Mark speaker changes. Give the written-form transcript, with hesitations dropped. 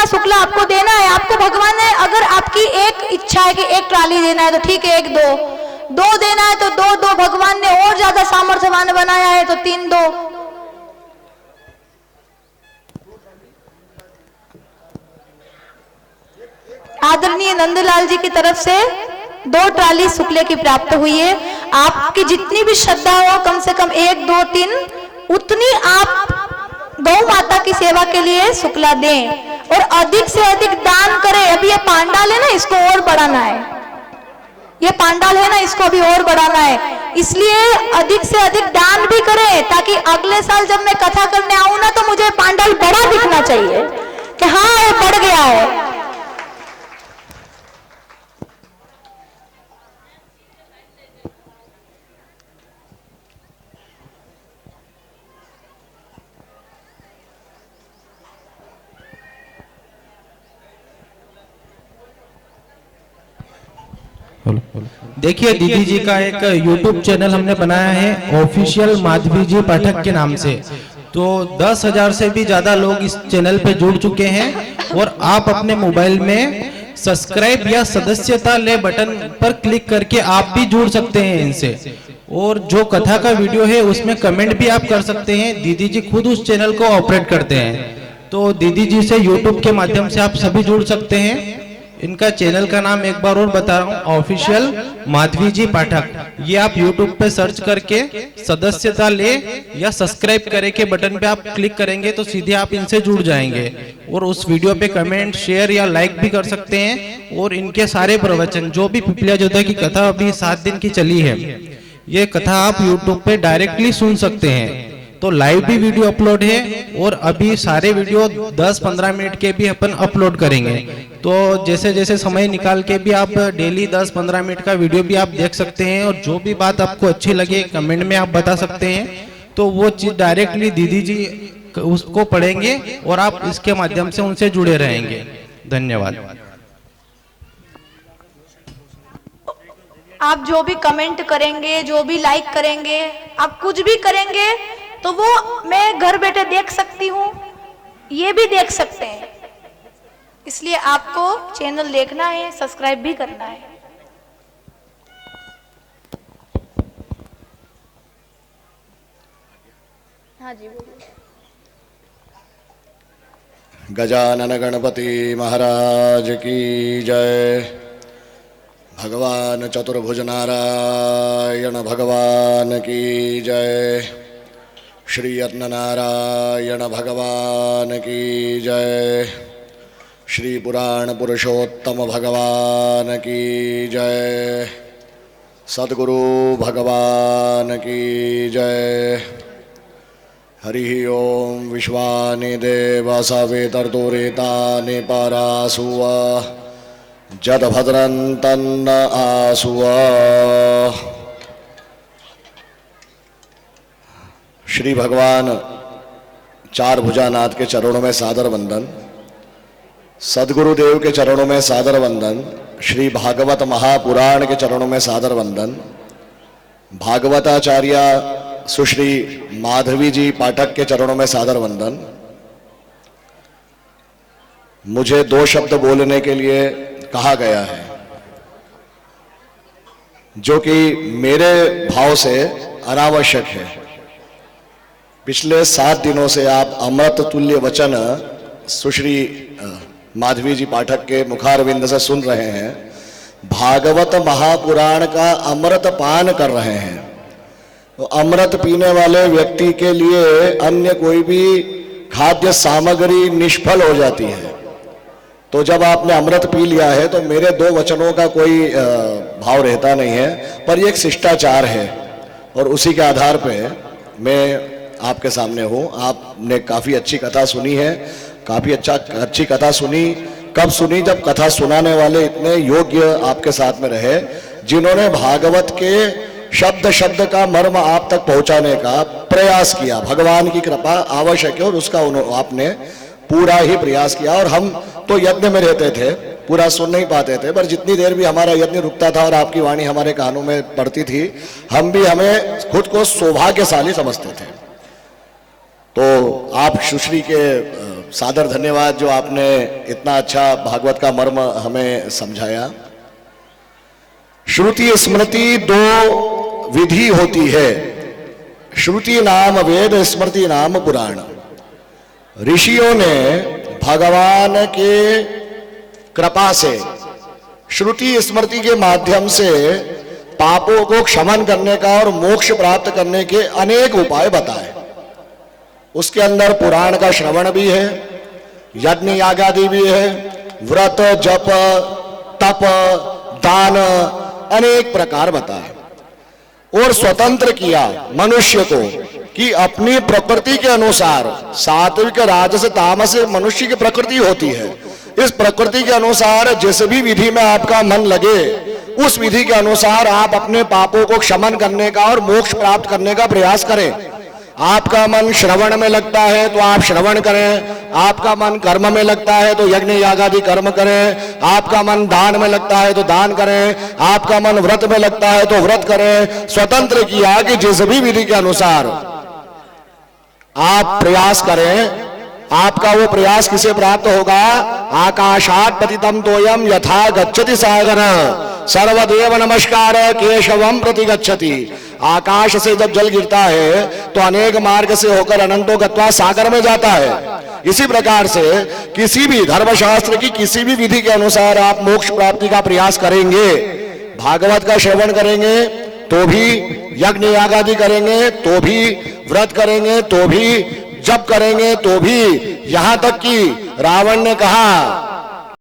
Speaker 1: जितना शुक्ला आपको देना है, आपको भगवान ने, अगर आपकी एक इच्छा है कि एक ट्राली देना है तो ठीक है, एक दो देना है तो दो, भगवान ने और ज्यादा सामर्थ्यवान बनाया है तो 3 दो। आदरणीय नंदलाल जी की तरफ से 2 ट्राली शुक्ले की प्राप्त हुई है। आपकी जितनी भी श्रद्धा हो, कम से कम 1, 2, 3 उतनी आप गौ माता की सेवा के लिए शुक्ला दें और अधिक से अधिक दान करें। अभी ये पांडाल है ना, इसको और बढ़ाना है, ये पांडाल है ना, इसको भी और बढ़ाना है, इसलिए अधिक से अधिक दान भी करें, ताकि अगले साल जब मैं कथा करने आऊं ना तो मुझे पांडाल बड़ा दिखना चाहिए कि हाँ ये बढ़ गया है।
Speaker 2: देखिए दीदी जी का एक YouTube चैनल हमने बनाया है ऑफिशियल माधवी जी पाठक के नाम से, तो 10,000 से भी ज्यादा लोग इस चैनल पे जुड़ चुके हैं और आप अपने मोबाइल में सब्सक्राइब या सदस्यता ले बटन पर क्लिक करके आप भी जुड़ सकते हैं इनसे। और जो कथा का वीडियो है उसमें कमेंट भी आप कर सकते हैं, दीदी जी खुद उस चैनल को ऑपरेट करते हैं, तो दीदी जी से YouTube के माध्यम से आप सभी जुड़ सकते हैं। इनका चैनल का नाम एक बार और बता रहा हूँ, ऑफिशियल माधवी जी पाठक। ये आप YouTube पे सर्च करके सदस्यता ले या सब्सक्राइब करे के बटन पे आप क्लिक करेंगे तो सीधे आप इनसे जुड़ जाएंगे और उस वीडियो पे कमेंट, शेयर या लाइक भी कर सकते हैं। और इनके सारे प्रवचन, जो भी पिपलिया जोधा की कथा अभी 7 दिन की चली है, ये कथा आप YouTube पे डायरेक्टली सुन सकते हैं। तो लाइव भी वीडियो अपलोड है और अभी सारे वीडियो 10-15 मिनट के भी अपन अपलोड करेंगे। तो जैसे जैसे समय निकाल के भी आप डेली 10-15 मिनट का वीडियो भी आप देख सकते हैं और जो भी बात आपको अच्छी लगे कमेंट में आप बता सकते हैं, तो वो चीज डायरेक्टली दीदी जी उसको पढ़ेंगे और आप इसके माध्यम से उनसे जुड़े रहेंगे। धन्यवाद।
Speaker 1: आप जो भी कमेंट करेंगे, जो भी लाइक करेंगे, आप कुछ भी करेंगे तो वो मैं घर बैठे देख सकती हूँ, ये भी देख सकते हैं, इसलिए आपको चैनल देखना है, सब्सक्राइब भी करना है। हाँ जी बोलिए।
Speaker 3: गजानन गणपति महाराज की जय। भगवान चतुर्भुज नारायण भगवान की जय। श्री यत्न नारायण भगवान की जय। श्री पुराण पुरुषोत्तम भगवान की जय। सद्गुरु भगवान की जय। हरि ओम। विश्वानि देव सवितर्तुरितानि परासुव जद भद्रं तन्न आसुव। श्री भगवान चार भुजानाथ के चरणों में सादर वंदन। सद्गुरुदेव के चरणों में सादर वंदन। श्री भागवत महापुराण के चरणों में सादर वंदन। भागवताचार्य सुश्री माधवी जी पाठक के चरणों में सादर वंदन। मुझे 2 शब्द बोलने के लिए कहा गया है, जो कि मेरे भाव से अनावश्यक है। पिछले 7 दिनों से आप अमृत तुल्य वचन सुश्री माधवी जी पाठक के मुखारविंद से सुन रहे हैं। भागवत महापुराण का अमृत पान कर रहे हैं। तो अमृत पीने वाले व्यक्ति के लिए अन्य कोई भी खाद्य सामग्री निष्फल हो जाती है। तो जब आपने अमृत पी लिया है तो मेरे 2 वचनों का कोई भाव रहता नहीं है, पर ये एक शिष्टाचार है और उसी के आधार पे मैं आपके सामने हूँ। आपने काफ़ी अच्छी कथा सुनी है, काफ़ी अच्छी कथा सुनी। कब सुनी? जब कथा सुनाने वाले इतने योग्य आपके साथ में रहे, जिन्होंने भागवत के शब्द शब्द का मर्म आप तक पहुंचाने का प्रयास किया। भगवान की कृपा आवश्यक है और उसका आपने पूरा ही प्रयास किया। और हम तो यज्ञ में रहते थे, पूरा सुन नहीं पाते थे, पर जितनी देर भी हमारा यज्ञ रुकता था और आपकी वाणी हमारे कानों में पड़ती थी, हम भी हमें खुद को सौभाग्यशाली समझते थे। तो आप सुश्री के सादर धन्यवाद जो आपने इतना अच्छा भागवत का मर्म हमें समझाया। श्रुति स्मृति दो विधि होती है, श्रुति नाम वेद, स्मृति नाम पुराण। ऋषियों ने भगवान के कृपा से श्रुति स्मृति के माध्यम से पापों को क्षमन करने का और मोक्ष प्राप्त करने के अनेक उपाय बताए। उसके अंदर पुराण का श्रवण भी है, यज्ञ याग आदि भी है, व्रत जप तप दान अनेक प्रकार बताए और स्वतंत्र किया मनुष्य को कि अपनी प्रकृति के अनुसार, सात्विक राजस तामस मनुष्य की प्रकृति होती है, इस प्रकृति के अनुसार जिस भी विधि में आपका मन लगे उस विधि के अनुसार आप अपने पापों को क्षमन करने का और मोक्ष प्राप्त करने का प्रयास करें। आपका मन श्रवण में लगता है तो आप श्रवण करें, आपका मन कर्म में लगता है तो यज्ञ याग आदि कर्म करें, आपका मन दान में लगता है तो दान करें, आपका मन व्रत में लगता है तो व्रत करें। स्वतंत्र किया कि जिस भी विधि के अनुसार आप प्रयास करें, आपका वो प्रयास किसे प्राप्त होगा? आकाशात् पतितम तोयम यथा गच्छति सागर सर्वदेव नमस्कार केशवम प्रति गच्छति। आकाश से जब जल गिरता है तो अनेक मार्ग से होकर अनंतो गत्वा सागर में जाता है। इसी प्रकार से किसी भी धर्मशास्त्र की किसी भी विधि के अनुसार आप मोक्ष प्राप्ति का प्रयास करेंगे, भागवत का श्रवण करेंगे तो भी, यज्ञ याग आदि करेंगे तो भी, व्रत करेंगे तो भी, जप करेंगे तो भी, यहां तक कि रावण ने कहा